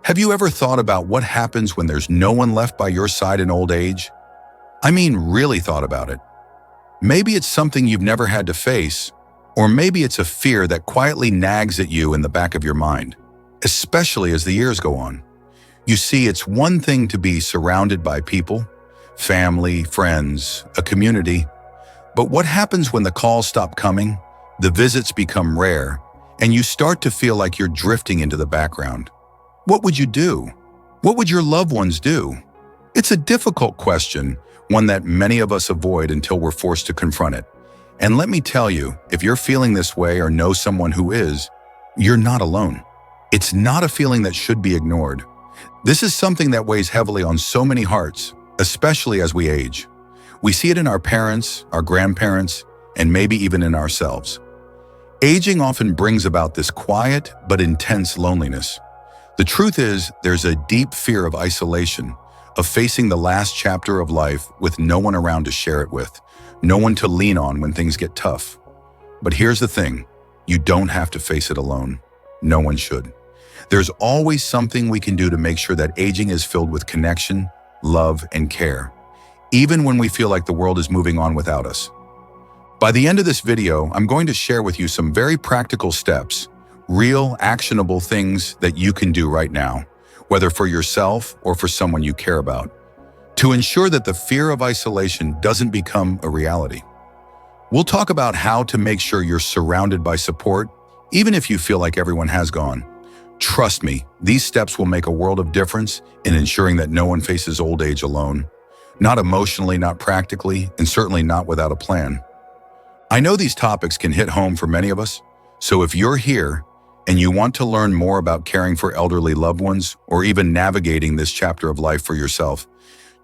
Have you ever thought about what happens when there's no one left by your side in old age? I mean, really thought about it. Maybe it's something you've never had to face, or maybe it's a fear that quietly nags at you in the back of your mind, especially as the years go on. You see, it's one thing to be surrounded by people, family, friends, a community, but what happens when the calls stop coming, the visits become rare, and you start to feel like you're drifting into the background? What would you do? What would your loved ones do? It's a difficult question, one that many of us avoid until we're forced to confront it. And let me tell you, if you're feeling this way or know someone who is, you're not alone. It's not a feeling that should be ignored. This is something that weighs heavily on so many hearts, especially as we age. We see it in our parents, our grandparents, and maybe even in ourselves. Aging often brings about this quiet but intense loneliness. The truth is, there's a deep fear of isolation, of facing the last chapter of life with no one around to share it with, no one to lean on when things get tough. But here's the thing, you don't have to face it alone. No one should. There's always something we can do to make sure that aging is filled with connection, love, and care, even when we feel like the world is moving on without us. By the end of this video, I'm going to share with you some very practical steps, real, actionable things that you can do right now, whether for yourself or for someone you care about, to ensure that the fear of isolation doesn't become a reality. We'll talk about how to make sure you're surrounded by support, even if you feel like everyone has gone. Trust me, these steps will make a world of difference in ensuring that no one faces old age alone, not emotionally, not practically, and certainly not without a plan. I know these topics can hit home for many of us, so if you're here and you want to learn more about caring for elderly loved ones or even navigating this chapter of life for yourself,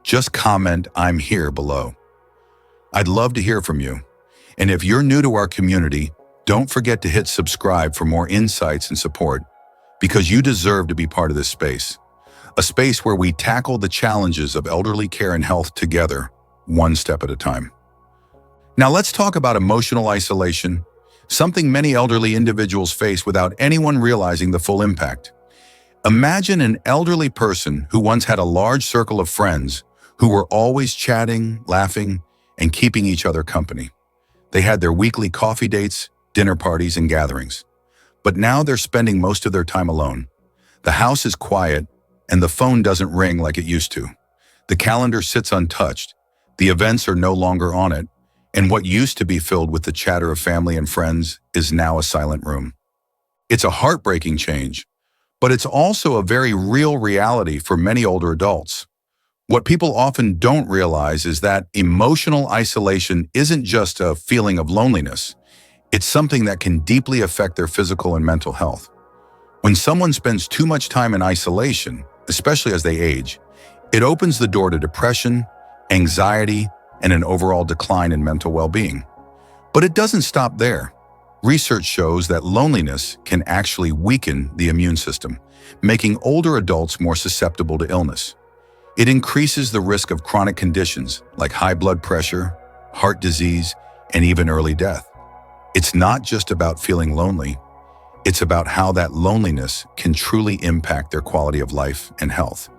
just comment "I'm here" below. I'd love to hear from you. And if you're new to our community, don't forget to hit subscribe for more insights and support, because you deserve to be part of this space, a space where we tackle the challenges of elderly care and health together, one step at a time. Now let's talk about emotional isolation, something many elderly individuals face without anyone realizing the full impact. Imagine an elderly person who once had a large circle of friends who were always chatting, laughing, and keeping each other company. They had their weekly coffee dates, dinner parties, and gatherings. But now they're spending most of their time alone. The house is quiet, and the phone doesn't ring like it used to. The calendar sits untouched, the events are no longer on it, and what used to be filled with the chatter of family and friends is now a silent room. It's a heartbreaking change, but it's also a very real reality for many older adults. What people often don't realize is that emotional isolation isn't just a feeling of loneliness. It's something that can deeply affect their physical and mental health. When someone spends too much time in isolation, especially as they age, it opens the door to depression, anxiety, and an overall decline in mental well-being. But it doesn't stop there. Research shows that loneliness can actually weaken the immune system, making older adults more susceptible to illness. It increases the risk of chronic conditions like high blood pressure, heart disease, and even early death. It's not just about feeling lonely, it's about how that loneliness can truly impact their quality of life and health.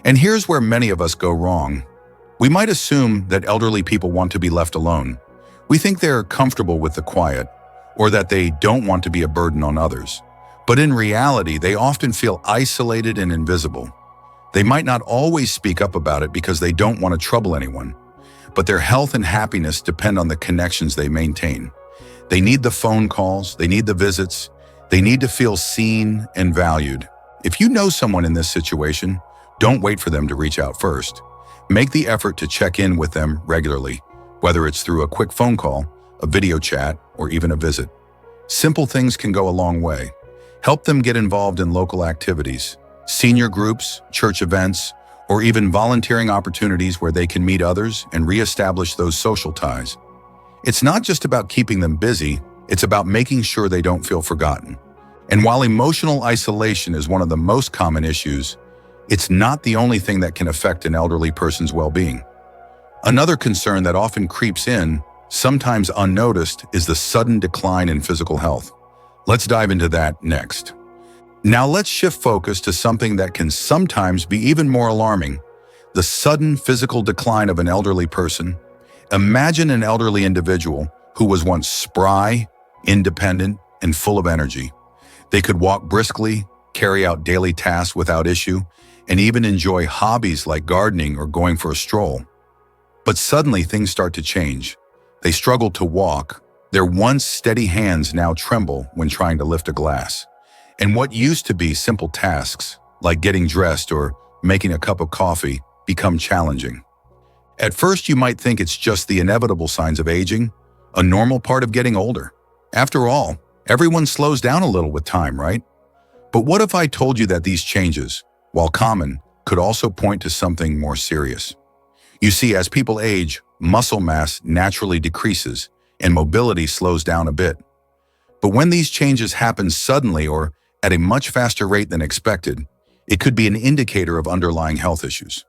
And here's where many of us go wrong. We might assume that elderly people want to be left alone. We think they're comfortable with the quiet, or that they don't want to be a burden on others. But in reality, they often feel isolated and invisible. They might not always speak up about it because they don't want to trouble anyone, but their health and happiness depend on the connections they maintain. They need the phone calls, they need the visits, they need to feel seen and valued. If you know someone in this situation, don't wait for them to reach out first. Make the effort to check in with them regularly, whether it's through a quick phone call, a video chat, or even a visit. Simple things can go a long way. Help them get involved in local activities, senior groups, church events, or even volunteering opportunities where they can meet others and reestablish those social ties. It's not just about keeping them busy, it's about making sure they don't feel forgotten. And while emotional isolation is one of the most common issues, it's not the only thing that can affect an elderly person's well-being. Another concern that often creeps in, sometimes unnoticed, is the sudden decline in physical health. Let's dive into that next. Now let's shift focus to something that can sometimes be even more alarming: the sudden physical decline of an elderly person. Imagine an elderly individual who was once spry, independent, and full of energy. They could walk briskly, carry out daily tasks without issue, and even enjoy hobbies like gardening or going for a stroll. But suddenly things start to change. They struggle to walk. Their once steady hands now tremble when trying to lift a glass. And what used to be simple tasks, like getting dressed or making a cup of coffee, become challenging. At first, you might think it's just the inevitable signs of aging, a normal part of getting older. After all, everyone slows down a little with time, right? But what if I told you that these changes, while common, could also point to something more serious? You see, as people age, muscle mass naturally decreases and mobility slows down a bit. But when these changes happen suddenly or at a much faster rate than expected, it could be an indicator of underlying health issues.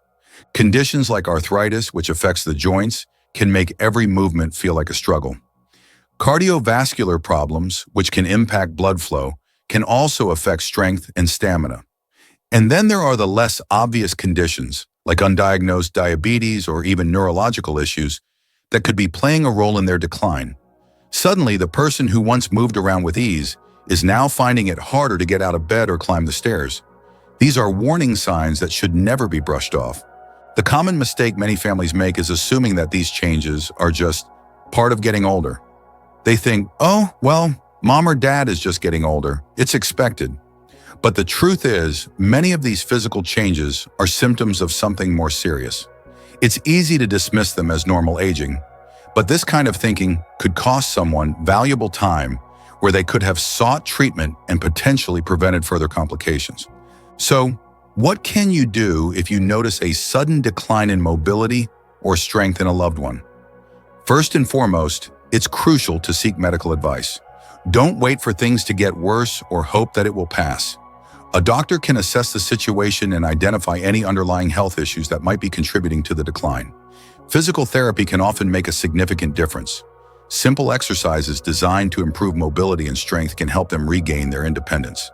Conditions like arthritis, which affects the joints, can make every movement feel like a struggle. Cardiovascular problems, which can impact blood flow, can also affect strength and stamina. And then there are the less obvious conditions, like undiagnosed diabetes or even neurological issues, that could be playing a role in their decline. Suddenly, the person who once moved around with ease is now finding it harder to get out of bed or climb the stairs. These are warning signs that should never be brushed off. The common mistake many families make is assuming that these changes are just part of getting older. They think, oh, well, mom or dad is just getting older. It's expected. But the truth is, many of these physical changes are symptoms of something more serious. It's easy to dismiss them as normal aging, but this kind of thinking could cost someone valuable time where they could have sought treatment and potentially prevented further complications. So, what can you do if you notice a sudden decline in mobility or strength in a loved one? First and foremost, it's crucial to seek medical advice. Don't wait for things to get worse or hope that it will pass. A doctor can assess the situation and identify any underlying health issues that might be contributing to the decline. Physical therapy can often make a significant difference. Simple exercises designed to improve mobility and strength can help them regain their independence.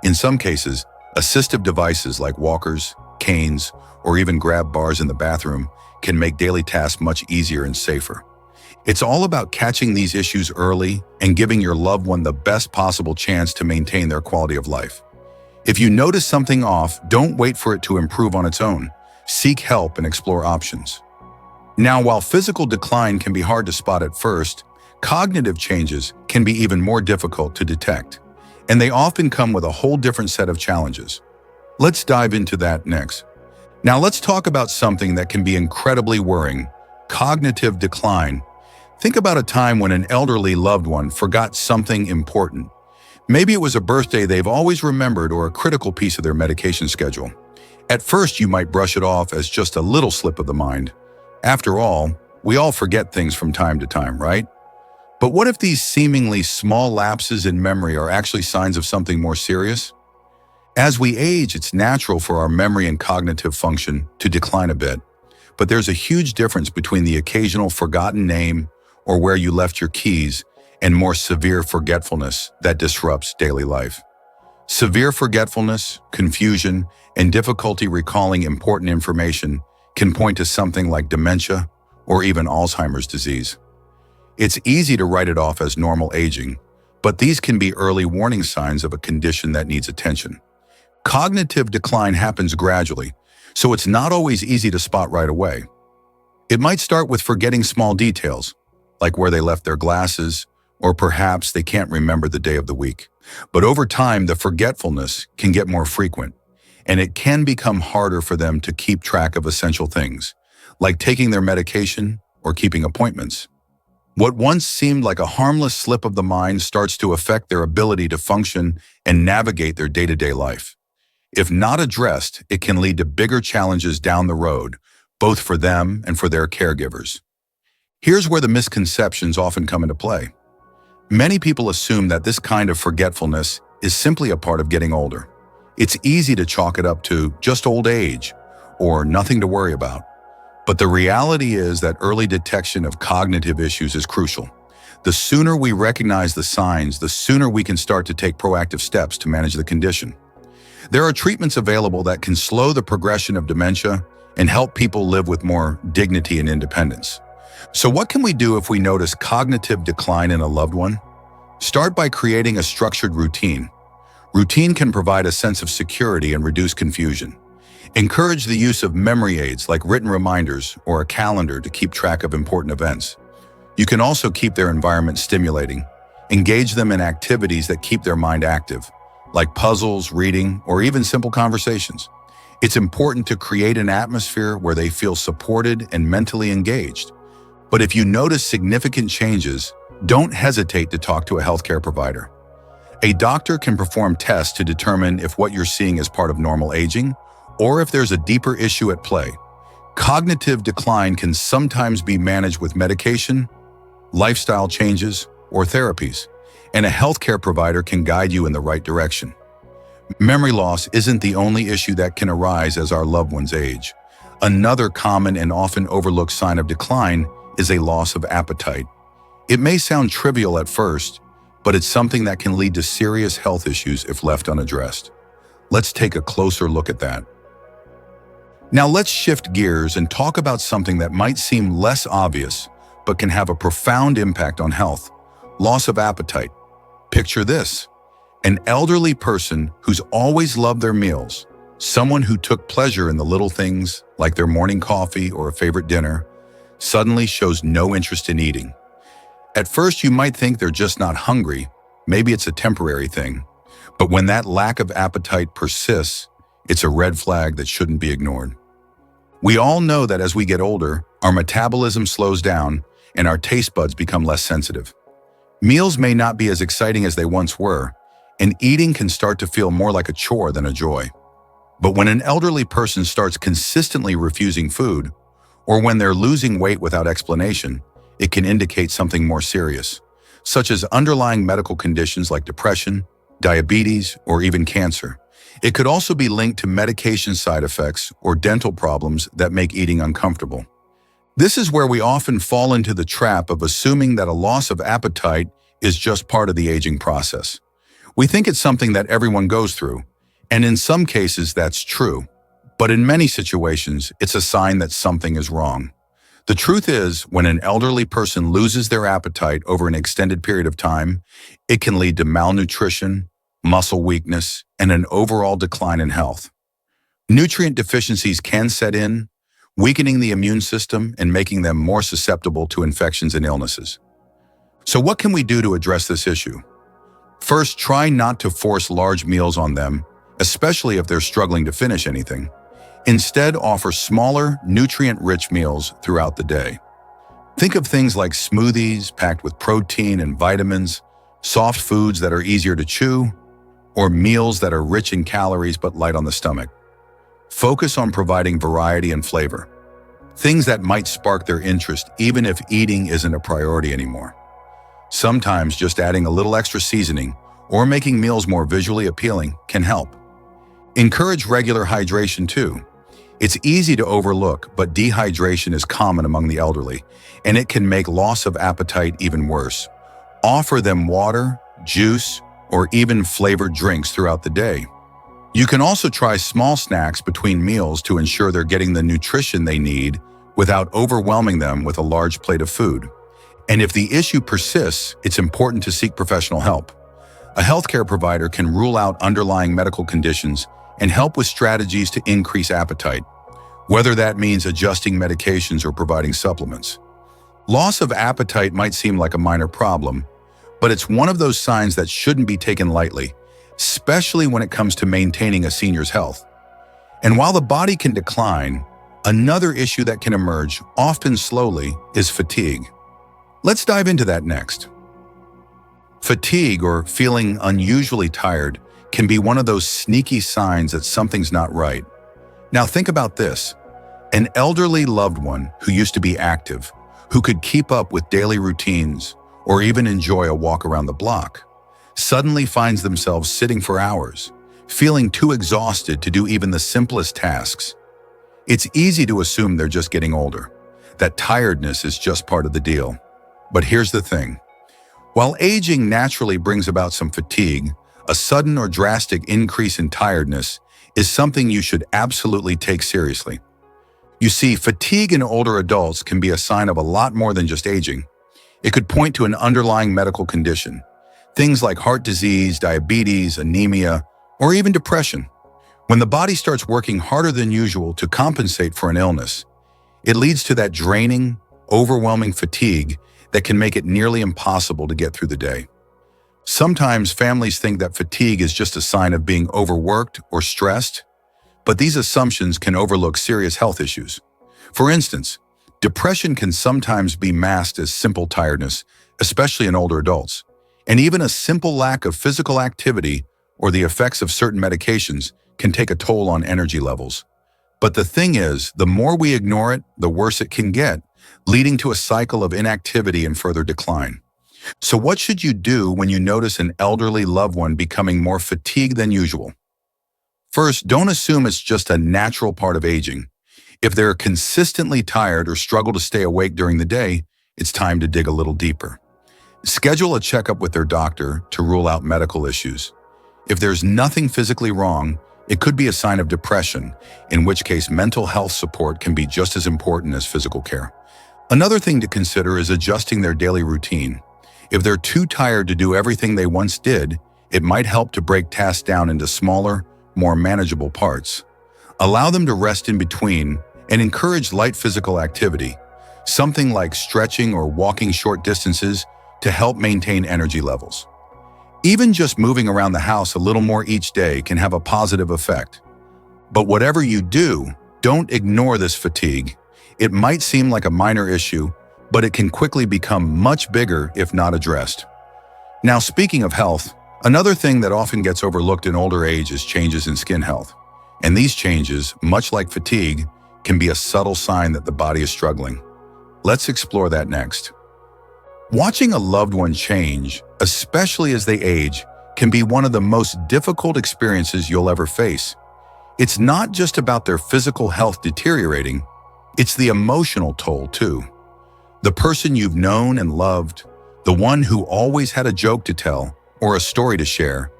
In some cases, assistive devices like walkers, canes, or even grab bars in the bathroom can make daily tasks much easier and safer. It's all about catching these issues early and giving your loved one the best possible chance to maintain their quality of life. If you notice something off, don't wait for it to improve on its own. Seek help and explore options. Now, while physical decline can be hard to spot at first, cognitive changes can be even more difficult to detect, and they often come with a whole different set of challenges. Let's dive into that next. Now, let's talk about something that can be incredibly worrying: cognitive decline. Think about a time when an elderly loved one forgot something important. Maybe it was a birthday they've always remembered or a critical piece of their medication schedule. At first, you might brush it off as just a little slip of the mind. After all, we all forget things from time to time, right? But what if these seemingly small lapses in memory are actually signs of something more serious? As we age, it's natural for our memory and cognitive function to decline a bit. But there's a huge difference between the occasional forgotten name or where you left your keys and more severe forgetfulness that disrupts daily life. Severe forgetfulness, confusion, and difficulty recalling important information can point to something like dementia or even Alzheimer's disease. It's easy to write it off as normal aging, but these can be early warning signs of a condition that needs attention. Cognitive decline happens gradually, so it's not always easy to spot right away. It might start with forgetting small details, like where they left their glasses, or perhaps they can't remember the day of the week. But over time, the forgetfulness can get more frequent, and it can become harder for them to keep track of essential things, like taking their medication or keeping appointments. What once seemed like a harmless slip of the mind starts to affect their ability to function and navigate their day-to-day life. If not addressed, it can lead to bigger challenges down the road, both for them and for their caregivers. Here's where the misconceptions often come into play. Many people assume that this kind of forgetfulness is simply a part of getting older. It's easy to chalk it up to just old age or nothing to worry about. But the reality is that early detection of cognitive issues is crucial. The sooner we recognize the signs, the sooner we can start to take proactive steps to manage the condition. There are treatments available that can slow the progression of dementia and help people live with more dignity and independence. So what can we do if we notice cognitive decline in a loved one? Start by creating a structured routine. Routine can provide a sense of security and reduce confusion. Encourage the use of memory aids like written reminders or a calendar to keep track of important events. You can also keep their environment stimulating. Engage them in activities that keep their mind active, like puzzles, reading, or even simple conversations. It's important to create an atmosphere where they feel supported and mentally engaged. But if you notice significant changes, don't hesitate to talk to a healthcare provider. A doctor can perform tests to determine if what you're seeing is part of normal aging or if there's a deeper issue at play. Cognitive decline can sometimes be managed with medication, lifestyle changes, or therapies, and a healthcare provider can guide you in the right direction. Memory loss isn't the only issue that can arise as our loved ones age. Another common and often overlooked sign of decline is a loss of appetite. It may sound trivial at first, but it's something that can lead to serious health issues if left unaddressed. Let's take a closer look at that. Now let's shift gears and talk about something that might seem less obvious, but can have a profound impact on health: loss of appetite. Picture this: an elderly person who's always loved their meals, someone who took pleasure in the little things like their morning coffee or a favorite dinner, suddenly shows no interest in eating. At first, you might think they're just not hungry. Maybe it's a temporary thing. But when that lack of appetite persists, it's a red flag that shouldn't be ignored. We all know that as we get older, our metabolism slows down and our taste buds become less sensitive. Meals may not be as exciting as they once were, and eating can start to feel more like a chore than a joy. But when an elderly person starts consistently refusing food, or when they're losing weight without explanation, it can indicate something more serious, such as underlying medical conditions like depression, diabetes, or even cancer. It could also be linked to medication side effects or dental problems that make eating uncomfortable. This is where we often fall into the trap of assuming that a loss of appetite is just part of the aging process. We think it's something that everyone goes through, and in some cases that's true. But in many situations, it's a sign that something is wrong. The truth is, when an elderly person loses their appetite over an extended period of time, it can lead to malnutrition, muscle weakness, and an overall decline in health. Nutrient deficiencies can set in, weakening the immune system and making them more susceptible to infections and illnesses. So what can we do to address this issue? First, try not to force large meals on them, especially if they're struggling to finish anything. Instead, offer smaller, nutrient-rich meals throughout the day. Think of things like smoothies packed with protein and vitamins, soft foods that are easier to chew, or meals that are rich in calories but light on the stomach. Focus on providing variety and flavor, things that might spark their interest even if eating isn't a priority anymore. Sometimes just adding a little extra seasoning or making meals more visually appealing can help. Encourage regular hydration too. It's easy to overlook, but dehydration is common among the elderly, and it can make loss of appetite even worse. Offer them water, juice, or even flavored drinks throughout the day. You can also try small snacks between meals to ensure they're getting the nutrition they need without overwhelming them with a large plate of food. And if the issue persists, it's important to seek professional help. A healthcare provider can rule out underlying medical conditions and help with strategies to increase appetite, whether that means adjusting medications or providing supplements. Loss of appetite might seem like a minor problem, but it's one of those signs that shouldn't be taken lightly, especially when it comes to maintaining a senior's health. And while the body can decline, another issue that can emerge, often slowly, is fatigue. Let's dive into that next. Fatigue, or feeling unusually tired, can be one of those sneaky signs that something's not right. Now think about this. An elderly loved one who used to be active, who could keep up with daily routines or even enjoy a walk around the block, suddenly finds themselves sitting for hours, feeling too exhausted to do even the simplest tasks. It's easy to assume they're just getting older, that tiredness is just part of the deal. But here's the thing. While aging naturally brings about some fatigue, A sudden or drastic increase in tiredness is something you should absolutely take seriously. You see, fatigue in older adults can be a sign of a lot more than just aging. It could point to an underlying medical condition, things like heart disease, diabetes, anemia, or even depression. When the body starts working harder than usual to compensate for an illness, it leads to that draining, overwhelming fatigue that can make it nearly impossible to get through the day. Sometimes families think that fatigue is just a sign of being overworked or stressed, but these assumptions can overlook serious health issues. For instance, depression can sometimes be masked as simple tiredness, especially in older adults, and even a simple lack of physical activity or the effects of certain medications can take a toll on energy levels. But the thing is, the more we ignore it, the worse it can get, leading to a cycle of inactivity and further decline. So what should you do when you notice an elderly loved one becoming more fatigued than usual? First, don't assume it's just a natural part of aging. If they're consistently tired or struggle to stay awake during the day, it's time to dig a little deeper. Schedule a checkup with their doctor to rule out medical issues. If there's nothing physically wrong, it could be a sign of depression, in which case mental health support can be just as important as physical care. Another thing to consider is adjusting their daily routine. If they're too tired to do everything they once did, it might help to break tasks down into smaller, more manageable parts. Allow them to rest in between and encourage light physical activity, something like stretching or walking short distances to help maintain energy levels. Even just moving around the house a little more each day can have a positive effect. But whatever you do, don't ignore this fatigue. It might seem like a minor issue, but it can quickly become much bigger if not addressed. Now, speaking of health, another thing that often gets overlooked in older age is changes in skin health. And these changes, much like fatigue, can be a subtle sign that the body is struggling. Let's explore that next. Watching a loved one change, especially as they age, can be one of the most difficult experiences you'll ever face. It's not just about their physical health deteriorating, it's the emotional toll too. The person you've known and loved, the one who always had a joke to tell or a story to share,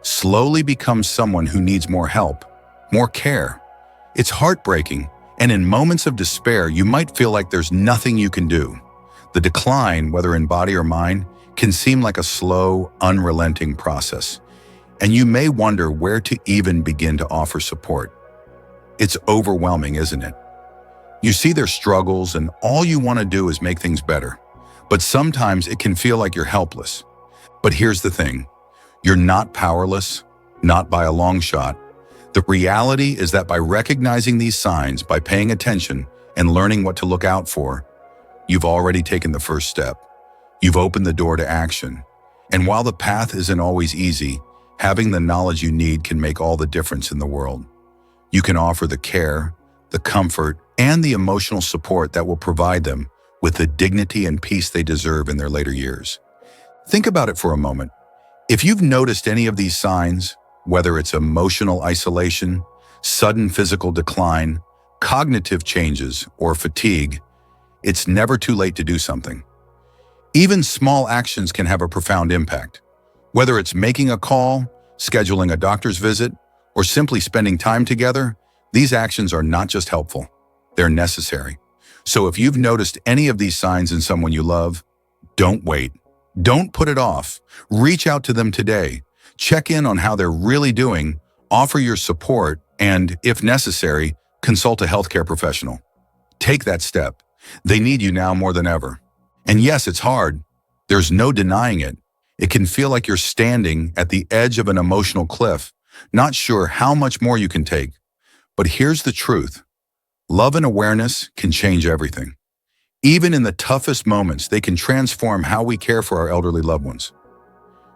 slowly becomes someone who needs more help, more care. It's heartbreaking, and in moments of despair, you might feel like there's nothing you can do. The decline, whether in body or mind, can seem like a slow, unrelenting process, and you may wonder where to even begin to offer support. It's overwhelming, isn't it? You see their struggles, and all you want to do is make things better. But sometimes it can feel like you're helpless. But here's the thing. You're not powerless, not by a long shot. The reality is that by recognizing these signs, by paying attention and learning what to look out for, you've already taken the first step. You've opened the door to action. And while the path isn't always easy, having the knowledge you need can make all the difference in the world. You can offer the care, the comfort, and the emotional support that will provide them with the dignity and peace they deserve in their later years. Think about it for a moment. If you've noticed any of these signs, whether it's emotional isolation, sudden physical decline, cognitive changes, or fatigue, it's never too late to do something. Even small actions can have a profound impact. Whether it's making a call, scheduling a doctor's visit, or simply spending time together, these actions are not just helpful, they're necessary. So if you've noticed any of these signs in someone you love, don't wait. Don't put it off. Reach out to them today. Check in on how they're really doing, offer your support, and, if necessary, consult a healthcare professional. Take that step. They need you now more than ever. And yes, it's hard. There's no denying it. It can feel like you're standing at the edge of an emotional cliff, not sure how much more you can take. But here's the truth. Love and awareness can change everything. Even in the toughest moments, they can transform how we care for our elderly loved ones.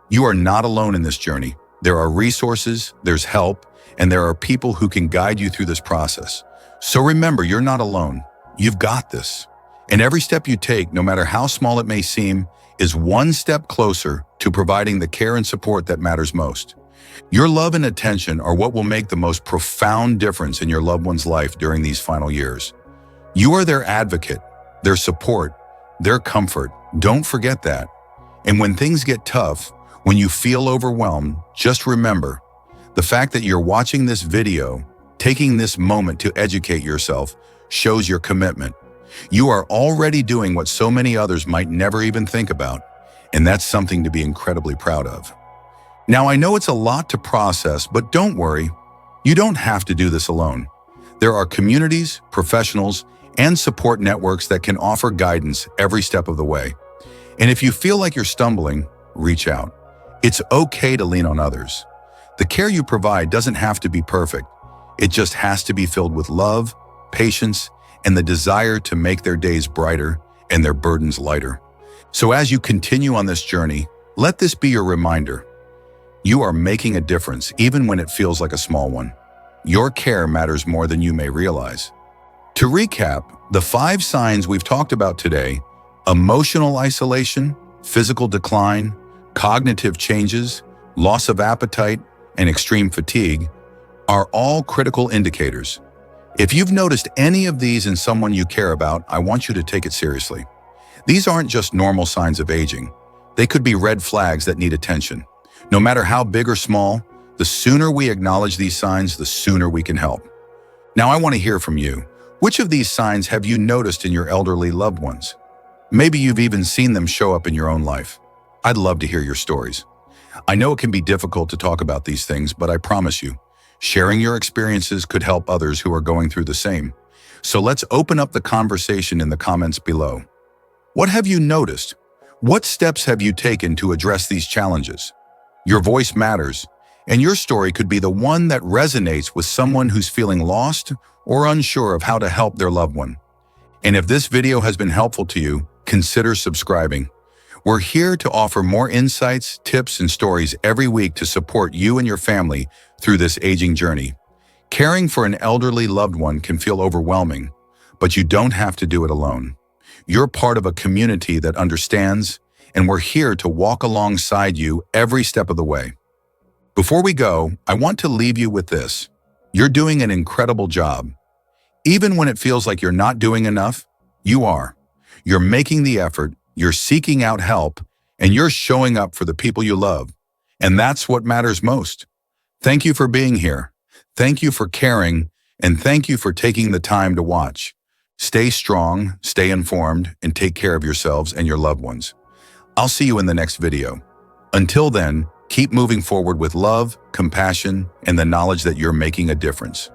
You are not alone in this journey. There are resources, there's help, and there are people who can guide you through this process. So remember, you're not alone. You've got this. And every step you take, no matter how small it may seem, is one step closer to providing the care and support that matters most. Your love and attention are what will make the most profound difference in your loved one's life during these final years. You are their advocate, their support, their comfort. Don't forget that. And when things get tough, When you feel overwhelmed, just remember, the fact that you're watching this video, taking this moment to educate yourself, shows your commitment. You are already doing what so many others might never even think about, and that's something to be incredibly proud of. Now, I know it's a lot to process, but don't worry, you don't have to do this alone. There are communities, professionals, and support networks that can offer guidance every step of the way. And if you feel like you're stumbling, reach out. It's okay to lean on others. The care you provide doesn't have to be perfect. It just has to be filled with love, patience, and the desire to make their days brighter and their burdens lighter. So as you continue on this journey, let this be your reminder. You are making a difference even when it feels like a small one. Your care matters more than you may realize. To recap, the 5 signs we've talked about today: emotional isolation, physical decline, cognitive changes, loss of appetite, and extreme fatigue, are all critical indicators. If you've noticed any of these in someone you care about, I want you to take it seriously. These aren't just normal signs of aging. They could be red flags that need attention. No matter how big or small, the sooner we acknowledge these signs, the sooner we can help. Now, I want to hear from you. Which of these signs have you noticed in your elderly loved ones? Maybe you've even seen them show up in your own life. I'd love to hear your stories. I know it can be difficult to talk about these things, but I promise you, sharing your experiences could help others who are going through the same. So let's open up the conversation in the comments below. What have you noticed? What steps have you taken to address these challenges? Your voice matters, and your story could be the one that resonates with someone who's feeling lost or unsure of how to help their loved one. And if this video has been helpful to you, consider subscribing. We're here to offer more insights, tips, and stories every week to support you and your family through this aging journey. Caring for an elderly loved one can feel overwhelming, but you don't have to do it alone. You're part of a community that understands, and we're here to walk alongside you every step of the way. Before we go, I want to leave you with this. You're doing an incredible job. Even when it feels like you're not doing enough, you are. You're making the effort, you're seeking out help, and you're showing up for the people you love. And that's what matters most. Thank you for being here. Thank you for caring, and thank you for taking the time to watch. Stay strong, stay informed, and take care of yourselves and your loved ones. I'll see you in the next video. Until then, keep moving forward with love, compassion, and the knowledge that you're making a difference.